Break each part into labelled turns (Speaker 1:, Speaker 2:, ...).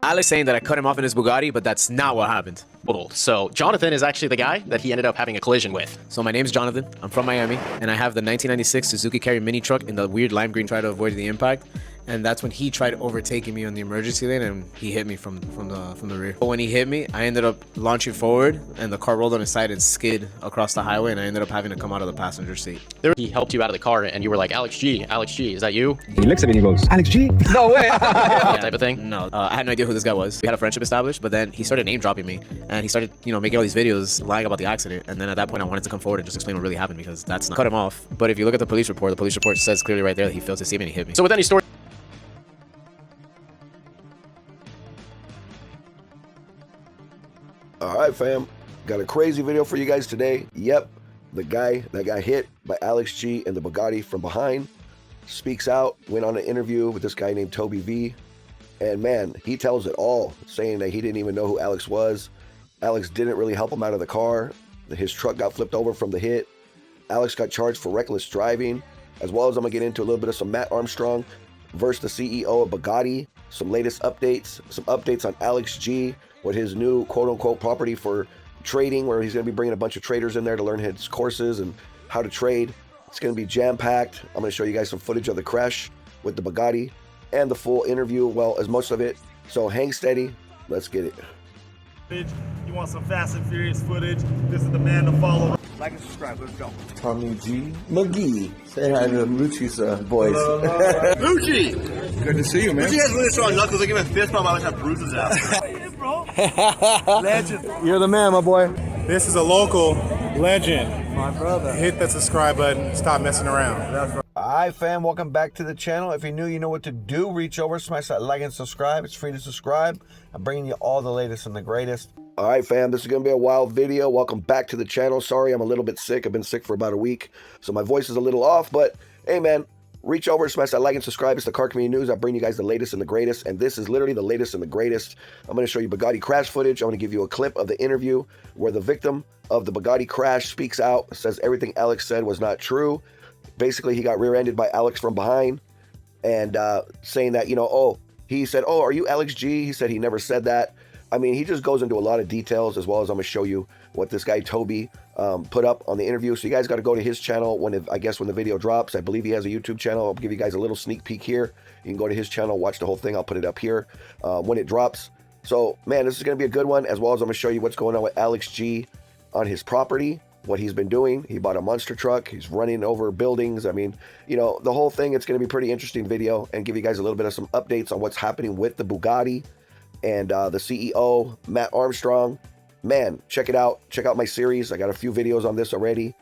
Speaker 1: Alex saying that I cut him off in his Bugatti, but that's not what happened.
Speaker 2: So Jonathan is actually the guy that he ended up having a collision with.
Speaker 1: So my name's Jonathan. I'm from Miami, and I have the 1996 Suzuki Carry mini truck in the weird lime green, try to avoid the impact. And that's when he tried overtaking me on the emergency lane, and he hit me from the rear. But when he hit me, I ended up launching forward, and the car rolled on its side and skid across the highway, and I ended up having to come out of the passenger seat.
Speaker 2: He helped you out of the car, and you were like, Alex G, is that you?
Speaker 3: He looks at me and he goes, Alex G? No way.
Speaker 2: That type of thing?
Speaker 1: No, I had no idea who this guy was. We had a friendship established, but then he started name dropping me, and he started, making all these videos lying about the accident. And then at that point, I wanted to come forward and just explain what really happened, because that's not cut him off. But if you look at the police report says clearly right there that he failed to see me and he hit me.
Speaker 2: So with any story.
Speaker 4: All right, fam. Got a crazy video for you guys today. Yep, the guy that got hit by Alex G and the Bugatti from behind speaks out, went on an interview with this guy named Toby V. And man, he tells it all, saying that he didn't even know who Alex was. Alex didn't really help him out of the car. His truck got flipped over from the hit. Alex got charged for reckless driving, as well as I'm gonna get into a little bit of some Matt Armstrong versus the CEO of Bugatti, some latest updates, some updates on Alex G, with his new quote-unquote property for trading, where he's going to be bringing a bunch of traders in there to learn his courses and how to trade. It's going to be jam-packed. I'm going to show you guys some footage of the crash with the Bugatti and the full interview, well, as most of it. So hang steady. Let's get it.
Speaker 5: You want some Fast and Furious footage? This is the man to follow.
Speaker 6: Like and subscribe. Let's go.
Speaker 7: Tommy G. McGee. Say hi to Lucci's boys.
Speaker 6: Lucci!
Speaker 7: Good to see you, man.
Speaker 6: Lucci has really strong knuckles. I give him a fist bump. I always have bruises out. Hey, bro. Legend.
Speaker 7: You're the man, my boy.
Speaker 5: This is a local legend.
Speaker 6: My brother.
Speaker 5: Hit that subscribe button. Stop messing around.
Speaker 6: That's right.
Speaker 4: Hi, fam. Welcome back to the channel. If you're new, you know what to do. Reach over, smash that like and subscribe. It's free to subscribe. I'm bringing you all the latest and the greatest. All right, fam. This is going to be a wild video. Welcome back to the channel. Sorry, I'm a little bit sick. I've been sick for about a week, so my voice is a little off. But, hey, man, reach over, smash that like and subscribe. It's the Car Community News. I bring you guys the latest and the greatest, and this is literally the latest and the greatest. I'm going to show you Bugatti crash footage. I'm going to give you a clip of the interview where the victim of the Bugatti crash speaks out, says everything Alex said was not true. Basically, he got rear-ended by Alex from behind, and saying that, he said, oh, are you Alex G? He said he never said that. I mean, he just goes into a lot of details, as well as I'm going to show you what this guy Toby put up on the interview. So you guys got to go to his channel when the video drops. I believe he has a YouTube channel. I'll give you guys a little sneak peek here. You can go to his channel, watch the whole thing. I'll put it up here when it drops. So, man, this is going to be a good one, as well as I'm going to show you what's going on with Alex G on his property, what he's been doing. He bought a monster truck. He's running over buildings. I mean, the whole thing, it's going to be a pretty interesting video, and give you guys a little bit of some updates on what's happening with the Bugatti and the CEO, Matt Armstrong. Man, check it out. Check out my series. I got a few videos on this already.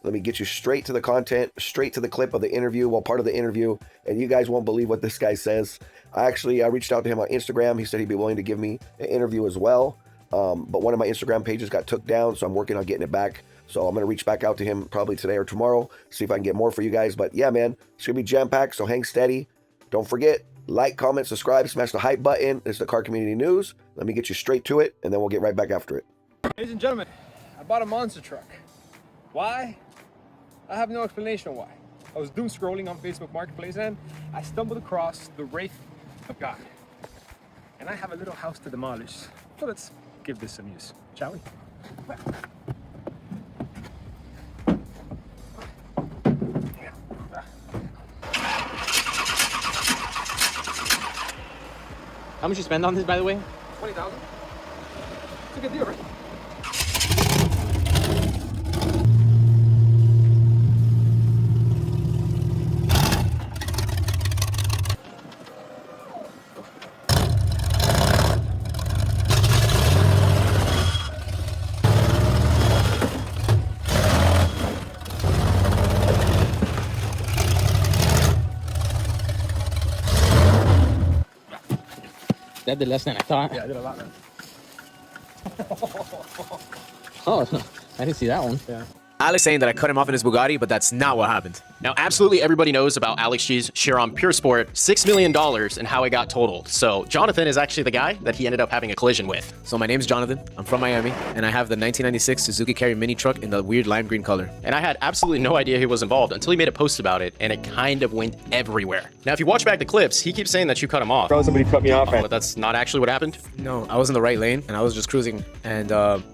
Speaker 4: Let me get you straight to the content, straight to the clip of the interview, part of the interview, and you guys won't believe what this guy says. I reached out to him on Instagram. He said he'd be willing to give me an interview as well, but one of my Instagram pages got took down, so I'm working on getting it back. So I'm going to reach back out to him probably today or tomorrow, see if I can get more for you guys. But yeah, man, it's going to be jam-packed, so hang steady. Don't forget, like, comment, subscribe, smash the hype button. It's the Car Community News. Let me get you straight to it, and then we'll get right back after it.
Speaker 8: Ladies and gentlemen, I bought a monster truck. Why? I have no explanation why. I was doom scrolling on Facebook Marketplace and I stumbled across the Wraith of God. And I have a little house to demolish. So let's give this some use, shall we?
Speaker 2: How much you spend on this, by the way?
Speaker 8: 20,000. It's a good deal, right?
Speaker 2: That did less than I thought.
Speaker 8: Yeah, I did a lot, man.
Speaker 2: Oh, I didn't see that one.
Speaker 8: Yeah.
Speaker 1: Alex saying that I cut him off in his Bugatti, but that's not what happened.
Speaker 2: Now, absolutely everybody knows about Alex G's Chiron Pure Sport $6 million and how it got totaled. So Jonathan is actually the guy that he ended up having a collision with.
Speaker 1: So my name's Jonathan. I'm from Miami, and I have the 1996 Suzuki Carry mini truck in the weird lime green color.
Speaker 2: And I had absolutely no idea he was involved until he made a post about it, and it kind of went everywhere. Now, if you watch back the clips, he keeps saying that you cut him off.
Speaker 3: Bro, somebody cut me off.
Speaker 2: But that's not actually what happened.
Speaker 1: No, I was in the right lane, and I was just cruising. And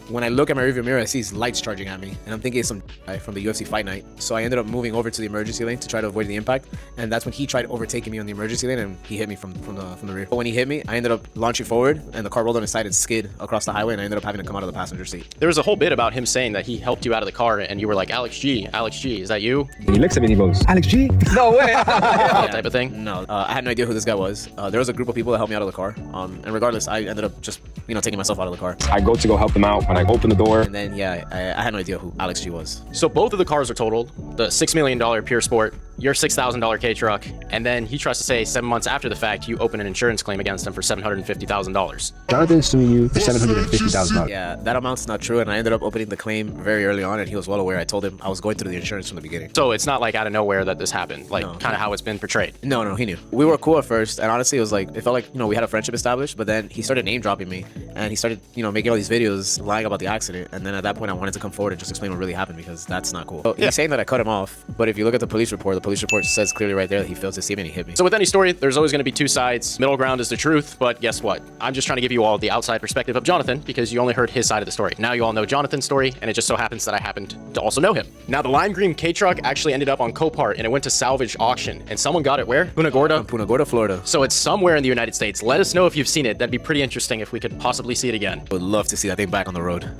Speaker 1: when I look at my rearview mirror, I see his lights charging at me, and I'm thinking it's some guy from the UFC fight night. So I ended up moving over to the emergency lane to try to avoid the impact, and that's when he tried overtaking me on the emergency lane, and he hit me from the rear. But when he hit me, I ended up launching forward, and the car rolled on its side and skid across the highway, and I ended up having to come out of the passenger seat.
Speaker 2: There was a whole bit about him saying that he helped you out of the car, and you were like, Alex G, is that you?
Speaker 3: And he looks at me and he goes, Alex G? No way.
Speaker 2: That type of thing.
Speaker 1: No, I had no idea who this guy was. There was a group of people that helped me out of the car, and regardless, I ended up just taking myself out of the car.
Speaker 3: I go to help him out. When I open the door,
Speaker 1: And then yeah, I had no idea who Alex G was.
Speaker 2: So both of the cars are totaled. The $6 million Pure Sport, your $6,000 K truck, and then he tries to say 7 months after the fact, you open an insurance claim against him for $750,000.
Speaker 3: Jonathan's suing you for $750,000.
Speaker 1: Yeah, that amount's not true, and I ended up opening the claim very early on, and he was well aware. I told him I was going through the insurance from the beginning.
Speaker 2: So it's not like out of nowhere that this happened, like kind of how it's been portrayed.
Speaker 1: No, he knew. We were cool at first, and honestly, it felt like we had a friendship established. But then he started name dropping me, and he started making all these videos lying about the accident. And then at that point, I wanted to come forward and just explain what really happened, because that's not cool. So he's saying that I cut him off, but if you look at the police report says clearly right there that he failed to see me and he hit me.
Speaker 2: So with any story, there's always going to be two sides. Middle ground is the truth, but guess what? I'm just trying to give you all the outside perspective of Jonathan, because you only heard his side of the story. Now you all know Jonathan's story, and it just so happens that I happened to also know him. Now the lime green K truck actually ended up on Copart, and it went to salvage auction, and someone got it where? Punta Gorda,
Speaker 1: Florida.
Speaker 2: So it's somewhere in the United States. Let us know if you've seen it. That'd be pretty interesting if we could possibly see it again.
Speaker 1: I would love to see that thing back on the road.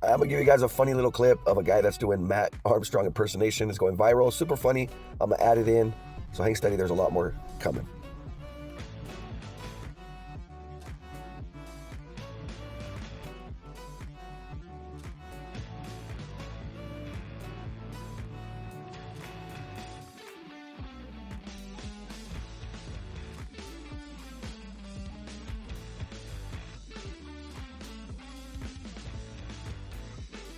Speaker 4: I'm gonna give you guys a funny little clip of a guy that's doing Matt Armstrong impersonation. It's going viral, super funny. I'm gonna add it in, so hang steady, there's a lot more coming.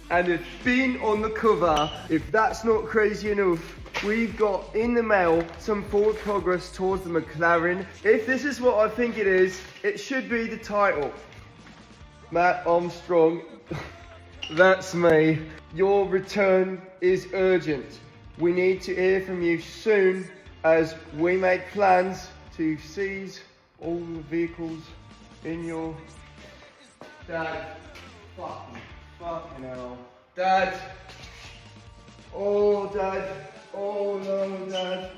Speaker 7: And it's been on the cover. If that's not crazy enough, we've got in the mail some forward progress towards the McLaren. If this is what I think it is, it should be the title. Matt Armstrong, that's me. Your return is urgent. We need to hear from you soon as we make plans to seize all the vehicles in your... Dad, fucking hell. Dad. Oh, Dad. Oh, no, Dad.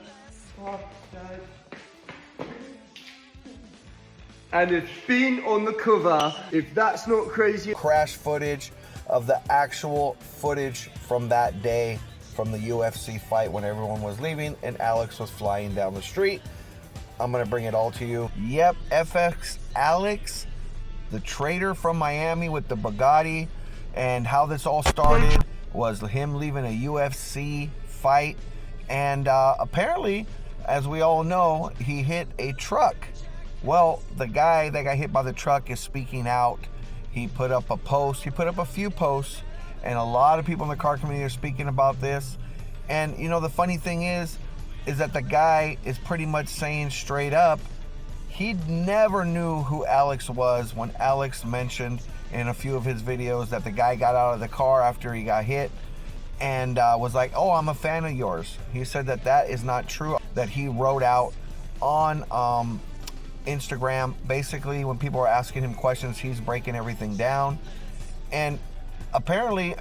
Speaker 7: Fuck, Dad. And it's been on the cover. If that's not crazy.
Speaker 4: Crash footage of the actual footage from that day from the UFC fight when everyone was leaving and Alex was flying down the street. I'm gonna bring it all to you. Yep, FX Alex, the trader from Miami with the Bugatti, and how this all started was him leaving a UFC fight, and apparently, as we all know, he hit a truck. Well, the guy that got hit by the truck is speaking out. He put up a post, he put up a few posts, and a lot of people in the car community are speaking about this. And the funny thing is that the guy is pretty much saying straight up, he never knew who Alex was when Alex mentioned in a few of his videos that the guy got out of the car after he got hit and was like, oh, I'm a fan of yours. He said that that is not true, that he wrote out on Instagram. Basically, when people are asking him questions, he's breaking everything down. And apparently,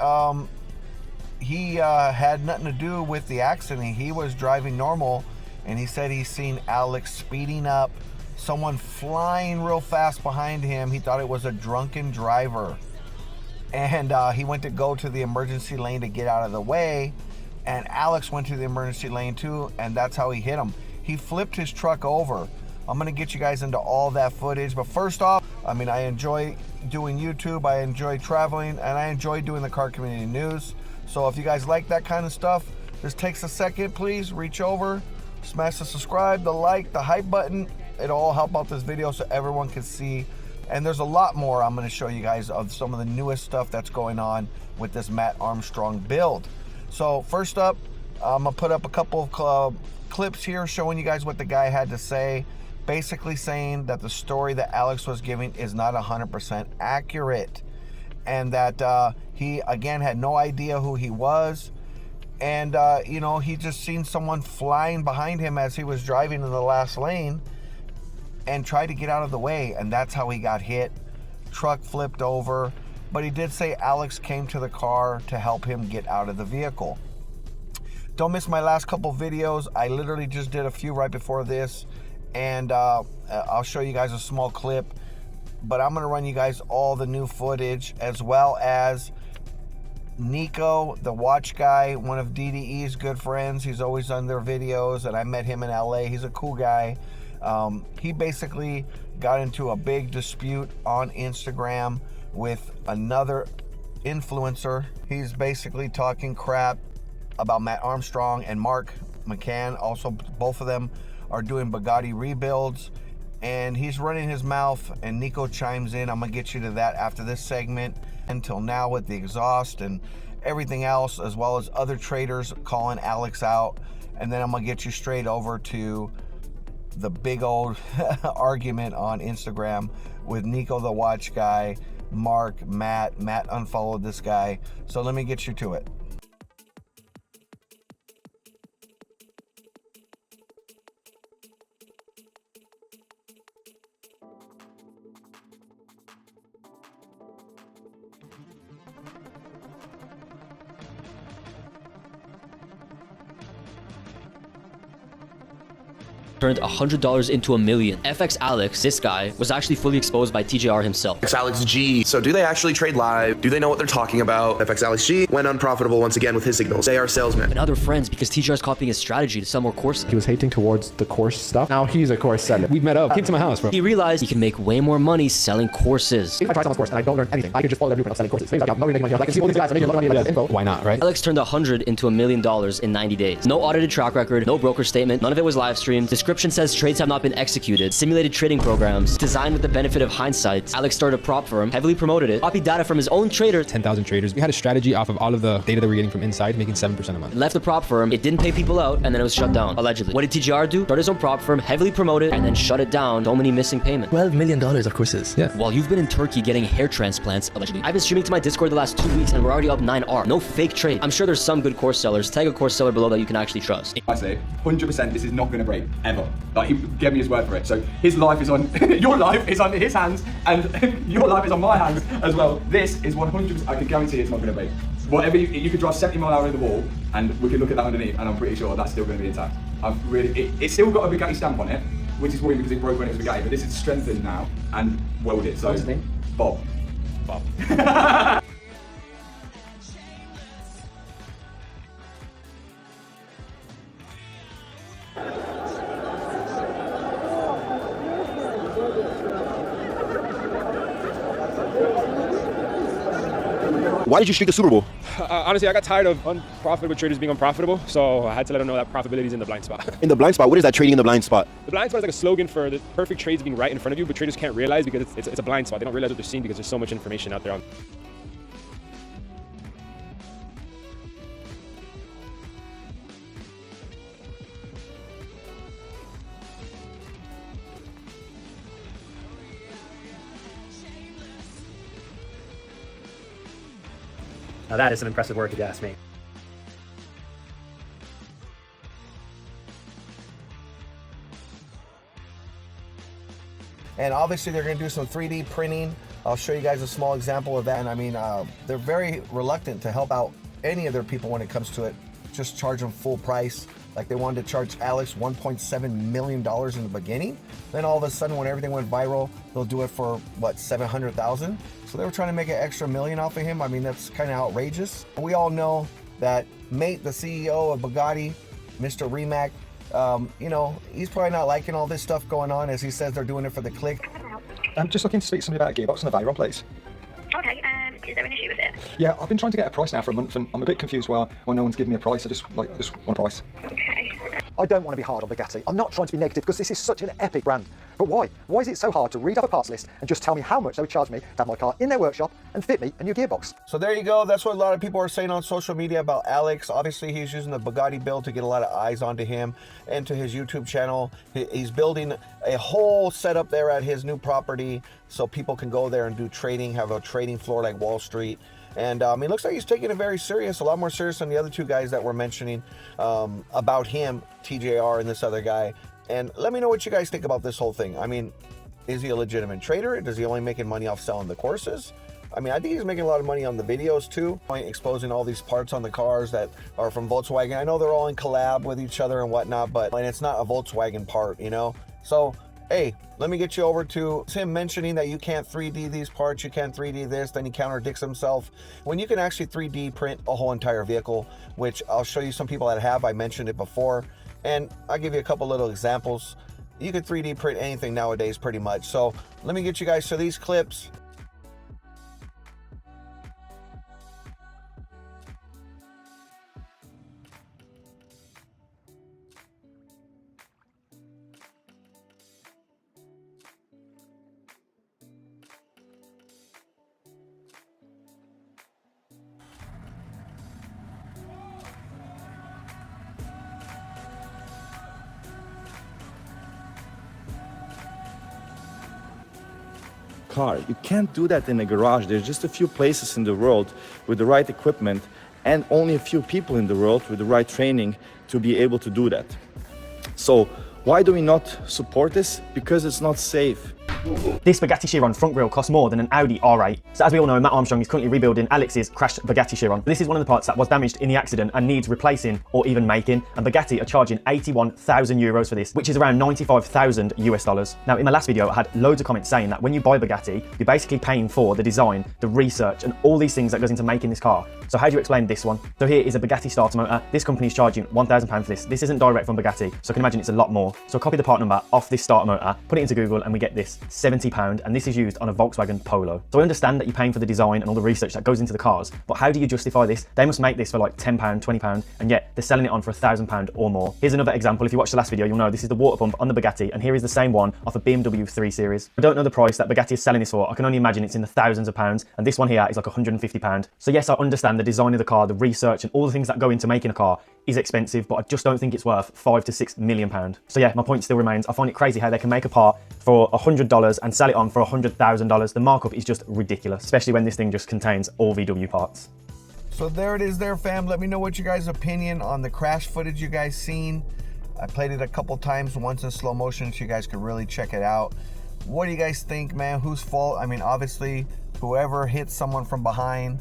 Speaker 4: he had nothing to do with the accident. He was driving normal, and he said he's seen Alex speeding up, someone flying real fast behind him. He thought it was a drunken driver. And he went to go to the emergency lane to get out of the way. And Alex went to the emergency lane too, and that's how he hit him. He flipped his truck over. I'm gonna get you guys into all that footage. But first off, I mean, I enjoy doing YouTube, I enjoy traveling, and I enjoy doing the car community news. So if you guys like that kind of stuff, just takes a second, please reach over, smash the subscribe, the like, the hype button. It'll all help out this video so everyone can see. And there's a lot more I'm going to show you guys of some of the newest stuff that's going on with this Matt Armstrong build. So first up, I'm gonna put up a couple of clips here showing you guys what the guy had to say, basically saying that the story that Alex was giving is not 100% accurate, and that he again had no idea who he was, and you know, he just seen someone flying behind him as he was driving in the last lane and tried to get out of the way, and that's how he got hit. Truck flipped over, but he did say Alex came to the car to help him get out of the vehicle. Don't miss my last couple videos. I literally just did a few right before this, and I'll show you guys a small clip, but I'm gonna run you guys all the new footage, as well as Nico, the watch guy, one of DDE's good friends. He's always on their videos, and I met him in LA. He's a cool guy. He basically got into a big dispute on Instagram with another influencer. He's basically talking crap about Matt Armstrong and Mark McCann. Also, both of them are doing Bugatti rebuilds, and he's running his mouth, and Nico chimes in. I'm gonna get you to that after this segment. Until now, with the exhaust and everything else, as well as other traders calling Alex out, and then I'm gonna get you straight over to the big old argument on Instagram with Nico the watch guy, Mark, Matt unfollowed this guy. So let me get you to it.
Speaker 9: Turned $100 into $1 million. FX Alex, this guy, was actually fully exposed by TJR himself.
Speaker 10: FX Alex G. So do they actually trade live? Do they know what they're talking about? FX Alex G went unprofitable once again with his signals. They are salesmen.
Speaker 9: But now they're friends because TJR is copying his strategy to sell more courses.
Speaker 3: He was hating towards the course stuff. Now he's a course seller. We met up. Came to my house, bro.
Speaker 9: He realized he can make way more money selling courses.
Speaker 3: If I try someone's course and I don't learn anything, I can just follow their blueprint of selling courses. Things like I'm not really making money. Like, I can see all these guys are making a lot of money with info. Why not, right?
Speaker 9: Alex turned 100 into $1 million in 90 days. No audited track record, no broker statement, none of it was live streamed. Description says trades have not been executed. Simulated trading programs designed with the benefit of hindsight. Alex started a prop firm, heavily promoted it, copied data from his own trader.
Speaker 3: 10,000 traders. We had a strategy off of all of the data that we're getting from inside, making 7% a month.
Speaker 9: Left the prop firm, it didn't pay people out, and then it was shut down, allegedly. What did TGR do? Started his own prop firm, heavily promoted, and then shut it down. So many missing payments.
Speaker 3: $12 million of courses. Yeah.
Speaker 9: While you've been in Turkey getting hair transplants, allegedly. I've been streaming to my Discord the last 2 weeks, and we're already up 9R. No fake trade. I'm sure there's some good course sellers. Tag a course seller below that you can actually trust.
Speaker 11: I say 100% this is not going to break, ever. Like, he gave me his word for it. So his life is on, your life is on his hands, and your life is on my hands as well. This is 100%, I can guarantee it's not going to break. Whatever, you could drive 70 miles out of the wall, and we can look at that underneath, and I'm pretty sure that's still going to be intact. It's still got a Bugatti stamp on it, which is worrying because it broke when it was Bugatti, but this is strengthened now and welded. So, what's his name? Bob.
Speaker 10: Why did you streak the Super Bowl?
Speaker 8: Honestly, I got tired of unprofitable traders being unprofitable, so I had to let them know that profitability is in the blind spot.
Speaker 10: In the blind spot? What is that, trading in the blind spot?
Speaker 8: The blind spot is like a slogan for the perfect trades being right in front of you, but traders can't realize because it's a blind spot. They don't realize what they're seeing because there's so much information out there.
Speaker 2: Now that is some impressive work if you ask me.
Speaker 4: And obviously they're going to do some 3D printing. I'll show you guys a small example of that. And I mean, they're very reluctant to help out any of their people when it comes to it. Just charge them full price. Like they wanted to charge Alex $1.7 million in the beginning. Then all of a sudden, when everything went viral, they'll do it for what, 700,000? So they were trying to make an extra million off of him. I mean, that's kind of outrageous. We all know that Mate, the CEO of Bugatti, Mr. Rimac, you know, he's probably not liking all this stuff going on, as he says they're doing it for the click.
Speaker 3: I'm just looking to speak to somebody about a gearbox and a Viron, please.
Speaker 12: Okay, is there an issue with it?
Speaker 3: Yeah, I've been trying to get a price now for a month, and I'm a bit confused why no one's giving me a price. I just want a price.
Speaker 12: Okay.
Speaker 3: I don't want to be hard on Bugatti. I'm not trying to be negative because this is such an epic brand. But why? Why is it so hard to read off a parts list and just tell me how much they would charge me to have my car in their workshop and fit me a new gearbox?
Speaker 4: So there you go. That's what a lot of people are saying on social media about Alex. Obviously, he's using the Bugatti build to get a lot of eyes onto him and to his YouTube channel. He's building a whole setup there at his new property so people can go there and do trading, have a trading floor like Wall Street. And it looks like he's taking it very serious, a lot more serious than the other two guys that we're mentioning about him, TJR and this other guy. And let me know what you guys think about this whole thing. I mean, is he a legitimate trader? Does he only making money off selling the courses? I mean, I think he's making a lot of money on the videos too, exposing all these parts on the cars that are from Volkswagen. I know they're all in collab with each other and whatnot, but it's not a Volkswagen part, you know? So, hey, let me get you over to him mentioning that you can't 3D these parts, you can't 3D this, then he contradicts himself. When you can actually 3D print a whole entire vehicle, which I'll show you some people that have, I mentioned it before, and I'll give you a couple little examples. You can 3D print anything nowadays pretty much. So let me get you guys to these clips.
Speaker 13: Car. You can't do that in a garage. There's just a few places in the world with the right equipment and only a few people in the world with the right training to be able to do that. So why do we not support this? Because it's not safe.
Speaker 14: This Bugatti Chiron front grille costs more than an Audi R8. So as we all know, Matt Armstrong is currently rebuilding Alex's crashed Bugatti Chiron. This is one of the parts that was damaged in the accident and needs replacing or even making, and Bugatti are charging 81,000 euros for this, which is around 95,000 US dollars. Now in my last video I had loads of comments saying that when you buy Bugatti, you're basically paying for the design, the research and all these things that goes into making this car. So how do you explain this one? So here is a Bugatti starter motor. This company is charging £1,000 for this. This isn't direct from Bugatti, so I can imagine it's a lot more. So copy the part number off this starter motor, put it into Google and we get this £70, and this is used on a Volkswagen Polo. So I understand that you're paying for the design and all the research that goes into the cars, but how do you justify this? They must make this for like £10, £20, and yet they're selling it on for £1,000 or more. Here's another example. If you watched the last video, you'll know this is the water pump on the Bugatti, and here is the same one off a BMW 3 Series. I don't know the price that Bugatti is selling this for. I can only imagine it's in the thousands of pounds, and this one here is like £150. So yes, I understand the design of the car, the research, and all the things that go into making a car is expensive, but I just don't think it's worth £5 to £6 million. So yeah, my point still remains. I find it crazy how they can make a part for $100 and sell it on for $100,000. The markup is just ridiculous, especially when this thing just contains all VW parts.
Speaker 4: So there it is there, fam. Let me know what you guys' opinion on the crash footage you guys seen. I played it a couple times, once in slow motion, so you guys could really check it out. What do you guys think, man? Whose fault? I mean, obviously, whoever hits someone from behind,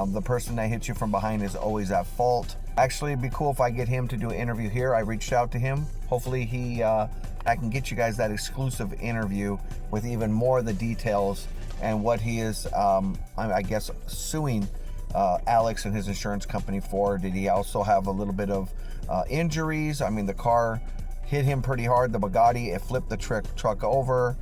Speaker 4: the person that hits you from behind is always at fault. Actually, it'd be cool if I get him to do an interview here. I reached out to him. Hopefully I can get you guys that exclusive interview with even more of the details and what he is, I guess, suing Alex and his insurance company for. Did he also have a little bit of injuries? I mean, the car hit him pretty hard, the Bugatti. It flipped the truck over.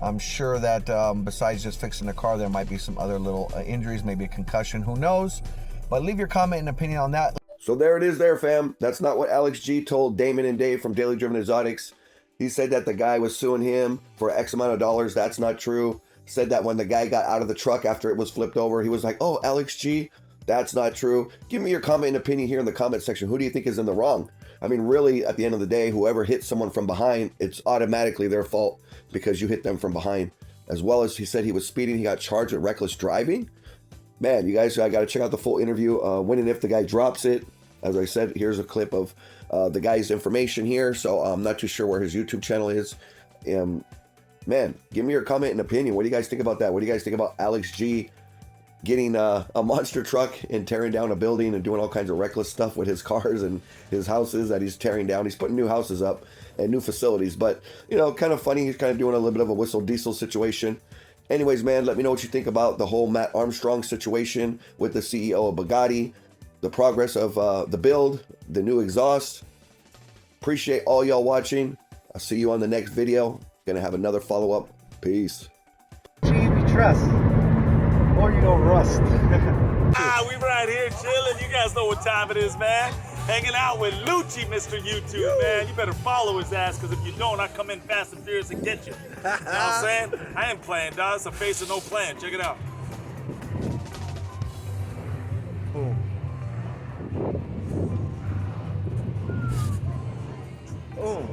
Speaker 4: I'm sure that besides just fixing the car, there might be some other little injuries, maybe a concussion, who knows? But leave your comment and opinion on that.
Speaker 15: So there it is there, fam. That's not what Alex G told Damon and Dave from Daily Driven Exotics. He said that the guy was suing him for X amount of dollars. That's not true. Said that when the guy got out of the truck after it was flipped over, he was like, oh, Alex G, that's not true. Give me your comment and opinion here in the comment section. Who do you think is in the wrong? I mean, really, at the end of the day, whoever hits someone from behind, it's automatically their fault because you hit them from behind. As well as he said he was speeding. He got charged with reckless driving. Man, you guys, I got to check out the full interview. When and if the guy drops it. As I said, here's a clip of the guy's information here. So I'm not too sure where his YouTube channel is. Man, give me your comment and opinion. What do you guys think about that? What do you guys think about Alex G getting a monster truck and tearing down a building and doing all kinds of reckless stuff with his cars and his houses that he's tearing down? He's putting new houses up and new facilities. But, you know, kind of funny. He's kind of doing a little bit of a whistle diesel situation. Anyways, man, let me know what you think about the whole Matt Armstrong situation with the CEO of Bugatti, the progress of the build, the new exhaust. Appreciate all y'all watching. I'll see you on the next video. Gonna have another follow-up. Peace.
Speaker 5: We trust, or you don't rust. We right here chilling. You guys know what time it is, man. Hanging out with Lucci, Mr. YouTube, man. You better follow his ass, because if you don't, I come in fast and furious and get you. You know what I'm saying? I ain't playing, dog. It's a face of no plan. Check it out. Boom. Boom.